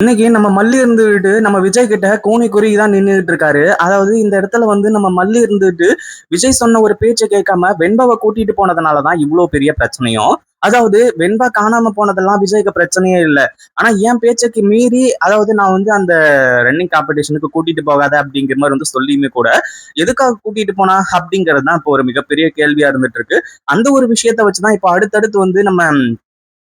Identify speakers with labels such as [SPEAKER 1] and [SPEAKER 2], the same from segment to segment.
[SPEAKER 1] இன்னைக்கு நம்ம மல்லி இருந்துகிட்டு நம்ம விஜய் கிட்ட கூனி குறுகி தான் நின்றுட்டு இருக்காரு. அதாவது இந்த இடத்துல வந்து நம்ம மல்லி இருந்துட்டு விஜய் சொன்ன ஒரு பேச்சை கேட்காம வெண்பாவை கூட்டிட்டு போனதுனாலதான் இவ்வளவு பெரிய பிரச்சனையும். அதாவது வெண்பா காணாம போனதெல்லாம் விஜய்க்கு பிரச்சனையே இல்லை. ஆனா என் பேச்சுக்கு மீறி அதாவது நான் வந்து அந்த ரன்னிங் காம்படிஷனுக்கு கூட்டிட்டு போகாத அப்படிங்கிற மாதிரி வந்து சொல்லியுமே கூட எதுக்காக கூட்டிட்டு போனா அப்படிங்கிறது தான் இப்போ ஒரு மிகப்பெரிய கேள்வியா இருந்துட்டு இருக்கு. அந்த ஒரு விஷயத்த வச்சுதான் இப்போ அடுத்தடுத்து வந்து நம்ம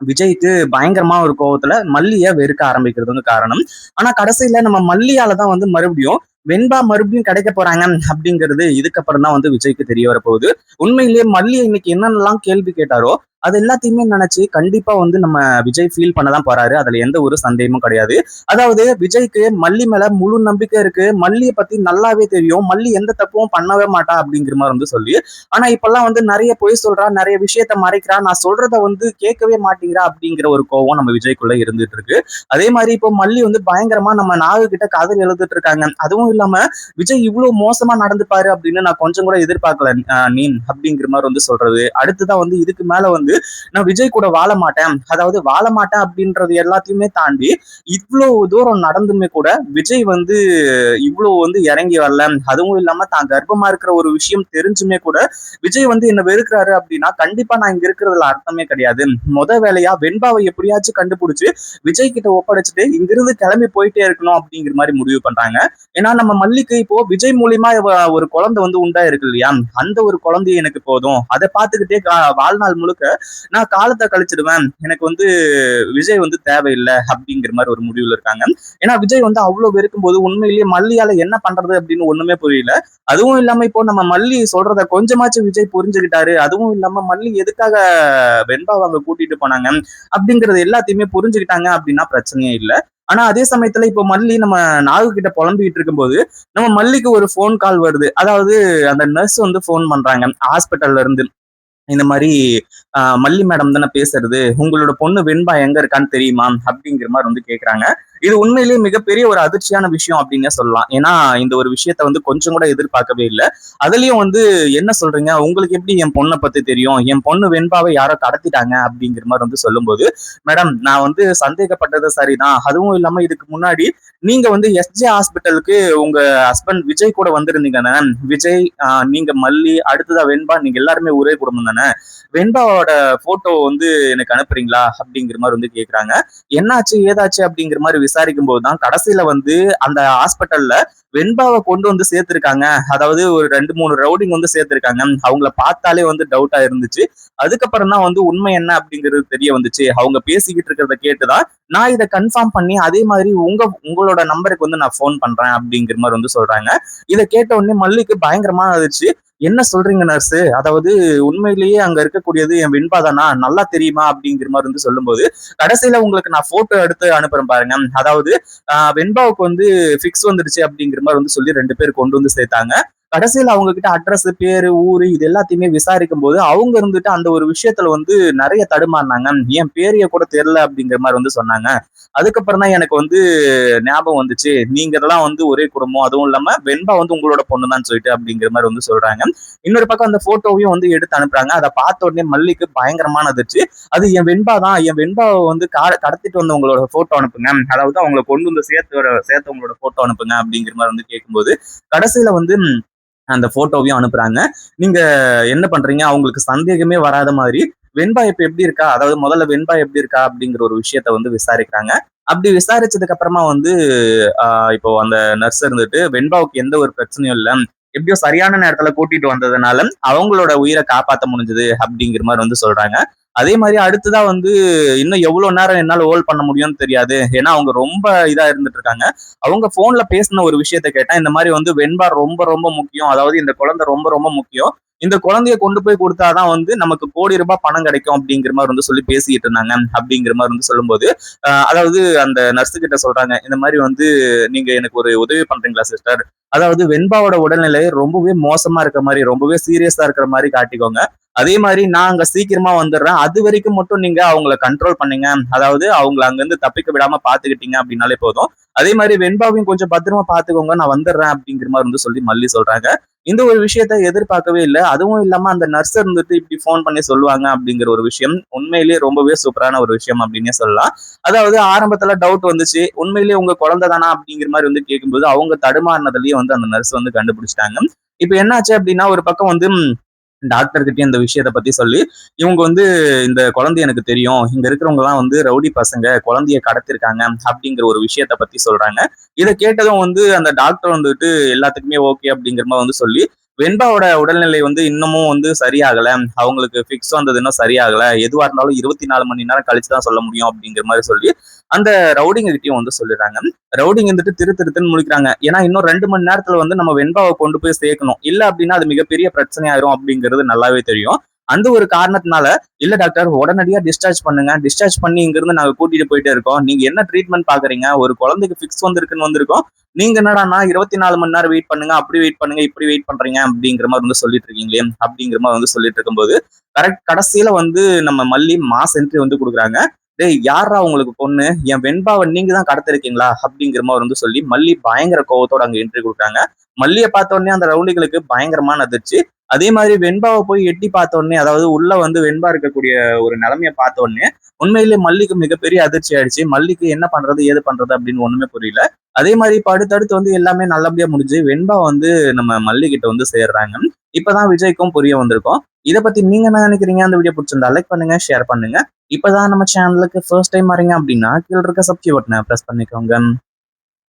[SPEAKER 1] விஜய்க்கு பயங்கரமா ஒரு கோவத்துல மல்லிய வெறுக்க ஆரம்பிக்கிறது வந்து காரணம். ஆனா கடைசியில நம்ம மல்லியால தான் வந்து மறுபடியும் வெண்பா மறுபடியும் கிடைக்க போறாங்க அப்படிங்கிறது இதுக்கப்புறம் தான் வந்து விஜய்க்கு தெரிய வரப்போகுது. உண்மையிலேயே மல்லி இன்னைக்கு என்னென்னலாம் கேள்வி கேட்டாரோ அது எல்லாத்தையுமே நினைச்சு கண்டிப்பா வந்து நம்ம விஜய் ஃபீல் பண்ணதான் போறாரு. அதுல எந்த ஒரு சந்தேகமும் கிடையாது. அதாவது விஜய்க்கு மல்லி மேல முழு நம்பிக்கை இருக்கு. மல்லியை பத்தி நல்லாவே தெரியும். மல்லி எந்த தப்பும் பண்ணவே மாட்டா அப்படிங்கிற மாதிரி வந்து சொல்லி, ஆனா இப்பெல்லாம் வந்து நிறைய பொய் சொல்றா, நிறைய விஷயத்த மறைக்கிறா, நான் சொல்றத வந்து கேட்கவே மாட்டேங்கிறா அப்படிங்கிற ஒரு கோவம் நம்ம விஜய்க்குள்ள இருந்துட்டு இருக்கு. அதே மாதிரி இப்போ மல்லி வந்து பயங்கரமா நம்ம நாகு கிட்ட காதல் எழுதிட்டு இருக்காங்க. அதுவும் இல்லாம விஜய் இவ்வளவு மோசமா நடந்துப்பாரு அப்படின்னு நான் கொஞ்சம் கூட எதிர்பார்க்கல. நீ அப்படிங்கிற மாதிரி வந்து சொல்றது. அடுத்துதான் வந்து இதுக்கு மேல வந்து நான் விஜய் கூட வாழ மாட்டேன், அதாவது வாழ மாட்டேன் அப்படின்றது எல்லாத்தையுமே தாண்டி இவ்வளவு தூரம் நடந்துமே கூட விஜய் வந்து இவ்வளவு வந்து இறங்கி வரல. அதுவும் இல்லாம தான் கர்ப்பமா இருக்கிற ஒரு விஷயம் தெரிஞ்சுமே கூட விஜய் வந்து என்ன வெறுக்கிறாரு அப்படின்னா கண்டிப்பா நான் இங்க இருக்கிறதுல அர்த்தமே கிடையாது. வேலையா வெண்பாவை எப்படியாச்சும் கண்டுபிடிச்சு விஜய் கிட்ட ஒப்படைச்சிட்டு இங்கிருந்து கிளம்பி போயிட்டே இருக்கணும் அப்படிங்கிற மாதிரி முடிவு பண்றாங்க. ஏன்னா நம்ம மல்லிக்கு இப்போ விஜய் மூலியமா ஒரு குழந்தை வந்து உண்டா இருக்கு இல்லையா, அந்த ஒரு குழந்தைய எனக்கு போதும், அதை பார்த்துக்கிட்டே வாழ்நாள் முழுக்க நான் காலத்தை கழிச்சிடுவேன், எனக்கு வந்து விஜய் வந்து தேவையில்லை அப்படிங்கிற மாதிரி ஒரு முடிவுல இருக்காங்க. ஏன்னா விஜய் வந்து அவ்வளவு வெறுக்கும் போது உண்மையிலேயே மல்லியால என்ன பண்றது அப்படின்னு ஒண்ணுமே புரியல. அதுவும் இல்லாம இப்போ நம்ம மல்லி சொல்றத கொஞ்சமாச்சும் விஜய் புரிஞ்சுக்கிட்டாரு. அதுவும் இல்லாம மல்லி எதுக்காக வெண்பாவை அங்க கூட்டிட்டு போனாங்க அப்படிங்கறது எல்லாத்தையுமே புரிஞ்சுக்கிட்டாங்க அப்படின்னா பிரச்சனையே இல்லை. ஆனா அதே சமயத்துல இப்போ மல்லி நம்ம நாகு கிட்ட புலம்பிட்டு இருக்கும்போது நம்ம மல்லிக்கு ஒரு போன் கால் வருது. அதாவது அந்த நர்ஸ் வந்து போன் பண்றாங்க ஹாஸ்பிட்டல்ல இருந்து. இந்த மாதிரி மல்லி மேடம் தானே பேசுறது, உங்களோட பொண்ணு வெண்பா எங்க இருக்கான்னு தெரியுமா அப்படிங்கிற மாதிரி வந்து கேக்குறாங்க. இது உண்மையிலேயே மிகப்பெரிய ஒரு அதிர்ச்சியான விஷயம் அப்படின்னே சொல்லலாம். ஏன்னா இந்த ஒரு விஷயத்த வந்து கொஞ்சம் கூட எதிர்பார்க்கவே இல்லை. அதுலயும் வந்து என்ன சொல்றீங்க, உங்களுக்கு எப்படி என் பொண்ணை பத்தி தெரியும், என் பொண்ணு வெண்பாவை யாரோ கடத்திட்டாங்க அப்படிங்கிற மாதிரி வந்து சொல்லும்போது, மேடம் நான் வந்து சந்தேகப்பட்டது சரிதான், அதுவும் இல்லாம இதுக்கு முன்னாடி நீங்க வந்து எஸ்ஜே ஹாஸ்பிட்டலுக்கு உங்க ஹஸ்பண்ட் விஜய் கூட வந்திருந்தீங்க தானே, விஜய் நீங்க மல்லி அடுத்ததா வெண்பா, நீங்க எல்லாருமே ஒரே குடும்பம் தானே, வெண்பாவோட போட்டோ வந்து எனக்கு அனுப்புறீங்களா அப்படிங்கிற மாதிரி வந்து கேக்குறாங்க. என்னாச்சு ஏதாச்சு அப்படிங்கிற மாதிரி விசாரிக்கும் போதுதான் கடைசியில வந்து அந்த ஹாஸ்பிட்டல்ல வெண்பாவை கொண்டு வந்து சேர்த்திருக்காங்க. அதாவது ஒரு 2, 3 ரவுடிங் வந்து சேர்த்திருக்காங்க. அவங்கள பார்த்தாலே வந்து டவுட்டா இருந்துச்சு. அதுக்கப்புறம் தான் வந்து உண்மை என்ன அப்படிங்கிறது தெரிய வந்துச்சு. அவங்க பேசிக்கிட்டு இருக்கிறத கேட்டுதான் நான் இதை கன்ஃபார்ம் பண்ணி அதே மாதிரி உங்களோட நம்பருக்கு வந்து நான் போன் பண்றேன் அப்படிங்கிற மாதிரி வந்து சொல்றாங்க. இதை கேட்ட உடனே மல்லிக்கு பயங்கரமா இருந்துச்சு. என்ன சொல்றீங்க நர்ஸ், அதாவது உண்மையிலேயே அங்க இருக்கக்கூடியது என் வெண்பா தானா, நல்லா தெரியுமா அப்படிங்கிற மாதிரி வந்து சொல்லும்போது, கடைசியில உங்களுக்கு நான் போட்டோ எடுத்து அனுப்புறேன் பாருங்க, அதாவது வெண்பாவுக்கு வந்து பிக்ஸ் வந்துடுச்சு அப்படிங்கிற மாதிரி வந்து சொல்லி 2 பேர் கொண்டு வந்து சேர்த்தாங்க. கடைசியில அவங்க கிட்ட அட்ரஸ், பேரு, ஊரு இது எல்லாத்தையுமே விசாரிக்கும் போது அவங்க இருந்துட்டு அந்த ஒரு விஷயத்துல வந்து நிறைய தடுமாறினாங்க. என் பேரைய கூட தெரியல அப்படிங்கிற மாதிரி வந்து சொன்னாங்க. அதுக்கப்புறம் தான் எனக்கு வந்து ஞாபகம் வந்துச்சு, நீங்க எல்லாம் வந்து ஒரே குடும்பம், அதுவும் இல்லாம வெண்பா வந்து உங்களோட பொண்ணு தான் சொல்லிட்டு அப்படிங்கிற மாதிரி வந்து சொல்றாங்க. இன்னொரு பக்கம் அந்த போட்டோவையும் வந்து எடுத்து அனுப்புறாங்க. அதை பார்த்த உடனே மல்லிக்கு பயங்கரமான அதிர்ச்சி. அது என் வெண்பா தான், என் வெண்பாவை வந்து கடத்திட்டு வந்து உங்களோட போட்டோ அனுப்புங்க, அதாவது அவங்களை கொண்டு வந்து சேர்த்து உங்களோட போட்டோ அனுப்புங்க அப்படிங்கிற மாதிரி வந்து கேட்கும்போது கடைசியில வந்து அந்த போட்டோவையும் அனுப்புறாங்க. நீங்க என்ன பண்றீங்க, அவங்களுக்கு சந்தேகமே வராத மாதிரி வெண்பா இப்ப எப்படி இருக்கா, அதாவது முதல்ல வெண்பா எப்படி இருக்கா அப்படிங்கிற ஒரு விஷயத்த வந்து விசாரிக்கிறாங்க. அப்படி விசாரிச்சதுக்கு அப்புறமா வந்து இப்போ அந்த நர்ஸ் இருந்துட்டு வெண்பாவுக்கு எந்த ஒரு பிரச்சனையும் இல்லை, எப்படியோ சரியான நேரத்துல கூட்டிட்டு வந்ததுனால அவங்களோட உயிரை காப்பாற்ற முடிஞ்சது அப்படிங்கிற மாதிரி வந்து சொல்றாங்க. அதே மாதிரி அடுத்துதான் வந்து இன்னும் எவ்வளவு நேரம் என்னால ஹோல்ட் பண்ண முடியும்னு தெரியாது, ஏன்னா அவங்க ரொம்ப இதா இருந்துட்டு இருக்காங்க. அவங்க போன்ல பேசின ஒரு விஷயத்த கேட்டா இந்த மாதிரி வந்து வெண்பா ரொம்ப ரொம்ப முக்கியம், அதாவது இந்த குழந்தை ரொம்ப ரொம்ப முக்கியம், இந்த குழந்தைய கொண்டு போய் கொடுத்தாதான் வந்து நமக்கு ₹1,00,00,000 பணம் கிடைக்கும் அப்படிங்கிற மாதிரி வந்து சொல்லி பேசிட்டு இருந்தாங்க அப்படிங்கிற மாதிரி வந்து சொல்லும்போது, அதாவது அந்த நர்ஸ் கிட்ட சொல்றாங்க, இந்த மாதிரி வந்து நீங்க எனக்கு ஒரு உதவி பண்றீங்களா சிஸ்டர், அதாவது வெண்பாவோட உடல்நிலை ரொம்பவே மோசமா இருக்க மாதிரி, ரொம்பவே சீரியஸா இருக்கிற மாதிரி காட்டிக்கோங்க, அதே மாதிரி நான் அங்க சீக்கிரமா வந்துடுறேன், அது வரைக்கும் மட்டும் நீங்க அவங்கள கண்ட்ரோல் பண்ணீங்க, அதாவது அவங்கள அங்கிருந்து தப்பிக்க விடாம பாத்துக்கிட்டீங்க அப்படின்னாலே போதும். அதே மாதிரி வெண்பாவையும் கொஞ்சம் பத்திரமா பாத்துக்கோங்க, நான் வந்துடுறேன் அப்படிங்கிற மாதிரி வந்து சொல்லி மல்லி சொல்றாங்க. இந்த ஒரு விஷயத்த எதிர்பார்க்கவே இல்ல. அதுவும் இல்லாம அந்த நர்ஸ் இருந்துட்டு இப்படி ஃபோன் பண்ணி சொல்லுவாங்க அப்படிங்கிற ஒரு விஷயம் உண்மையிலேயே ரொம்பவே சூப்பரான ஒரு விஷயம் அப்படின்னே சொல்லலாம். அதாவது ஆரம்பத்துல டவுட் வந்துச்சு. உண்மையிலேயே உங்க குழந்தை தானா அப்படிங்கிற மாதிரி வந்து கேட்கும்போது அவங்க தடுமாறினதுலயே வந்து அந்த நர்ஸ் வந்து கண்டுபிடிச்சிட்டாங்க. இப்ப என்னாச்சு அப்படின்னா ஒரு பக்கம் வந்து டாக்டர் கிட்டயும் இந்த விஷயத்த பத்தி சொல்லி, இவங்க வந்து இந்த குழந்தை எனக்கு தெரியும். இங்க இருக்கிறவங்க எல்லாம் வந்து ரவுடி பசங்க குழந்தைய கடத்திருக்காங்க அப்படிங்கிற ஒரு விஷயத்த பத்தி சொல்றாங்க. இத கேட்டதும் வந்து அந்த டாக்டர் வந்துட்டு எல்லாத்துக்குமே ஓகே அப்படிங்கிற மாதிரி வந்து சொல்லி, வெண்பாவோட உடல்நிலை வந்து இன்னமும் வந்து சரியாகல. அவங்களுக்கு ஃபிக்ஸ் வந்தது இன்னும் சரியாகல. எதுவா இருந்தாலும் 24 மணி நேரம் கழிச்சு தான் சொல்ல முடியும் அப்படிங்கிற மாதிரி சொல்லி, அந்த ரவுடிங்க கிட்டயும் வந்து சொல்லிடுறாங்க. ரவுடிங்க வந்துட்டு திரு திருத்துன்னு முழிக்கிறாங்க. ஏன்னா இன்னும் 2 மணி நேரத்துல வந்து நம்ம வெண்பாவை கொண்டு போய் சேர்க்கணும். இல்ல அப்படின்னா அது மிகப்பெரிய பிரச்சனை ஆயிரும் அப்படிங்கிறது நல்லாவே தெரியும். அந்த ஒரு காரணத்தினால, இல்ல டாக்டர் உடனடியா டிஸ்சார்ஜ் பண்ணுங்க. டிஸ்சார்ஜ் பண்ணி இங்கிருந்து நாங்க கூட்டிட்டு போயிட்டே இருக்கோம். நீங்க என்ன ட்ரீட்மெண்ட் பாக்குறீங்க? ஒரு குழந்தைக்கு ஃபிக்ஸ் வந்திருக்குன்னு வந்திருக்கோம். நீங்க என்னடான்னா 24 மணி நேரம் வெயிட் பண்ணுங்க, அப்படி வெயிட் பண்ணுங்க, இப்படி வெயிட் பண்றீங்க அப்படிங்கிற மாதிரி வந்து சொல்லிட்டு இருக்கீங்களே அப்படிங்கிற மாதிரி வந்து சொல்லிட்டு இருக்கும்போது, கரெக்ட் கடைசியில வந்து நம்ம மல்லி மாஸ் என்ட்ரி வந்து கொடுக்குறாங்க. டேய் யாரா உங்களுக்கு பொண்ணு? என் வெண்பாவை நீங்க தான் கடத்திருக்கீங்களா? அப்படிங்கிற மாதிரி வந்து சொல்லி மல்லி பயங்கர கோவத்தோட அங்க என்ட்ரி கொடுக்குறாங்க. மல்லியை பார்த்த உடனே அந்த ரவுடிகளுக்கு பயங்கரமான அதிர்ச்சி. அதே மாதிரி வெண்பாவை போய் எட்டி பார்த்த உடனே, அதாவது உள்ள வந்து வெண்பா இருக்கக்கூடிய ஒரு நிலைமையை பார்த்த உடனே உண்மையிலேயே மல்லிக்கு மிகப்பெரிய அதிர்ச்சி ஆயிடுச்சு. மல்லிக்கு என்ன பண்றது ஏது பண்றது அப்படின்னு ஒண்ணுமே புரியல. அதே மாதிரி இப்ப அடுத்தடுத்து வந்து எல்லாமே நல்லபடியா முடிஞ்சு வெண்பா வந்து நம்ம மல்லி கிட்ட வந்து சேர்றாங்க. இப்பதான் விஜய்க்கும் புரிய வந்திருக்கும். இத பத்தி நீங்க என்ன நினைக்கிறீங்க? அந்த வீடியோ பிடிச்சிருந்தா லைக் பண்ணுங்க, ஷேர் பண்ணுங்க. இப்பதான் நம்ம சேனலுக்கு ஃபர்ஸ்ட் டைம் வரீங்க அப்படின்னா கீழ இருக்க சப்ஸ்கிரைப் பட்டனை பிரஸ் பண்ணிக்கோங்க.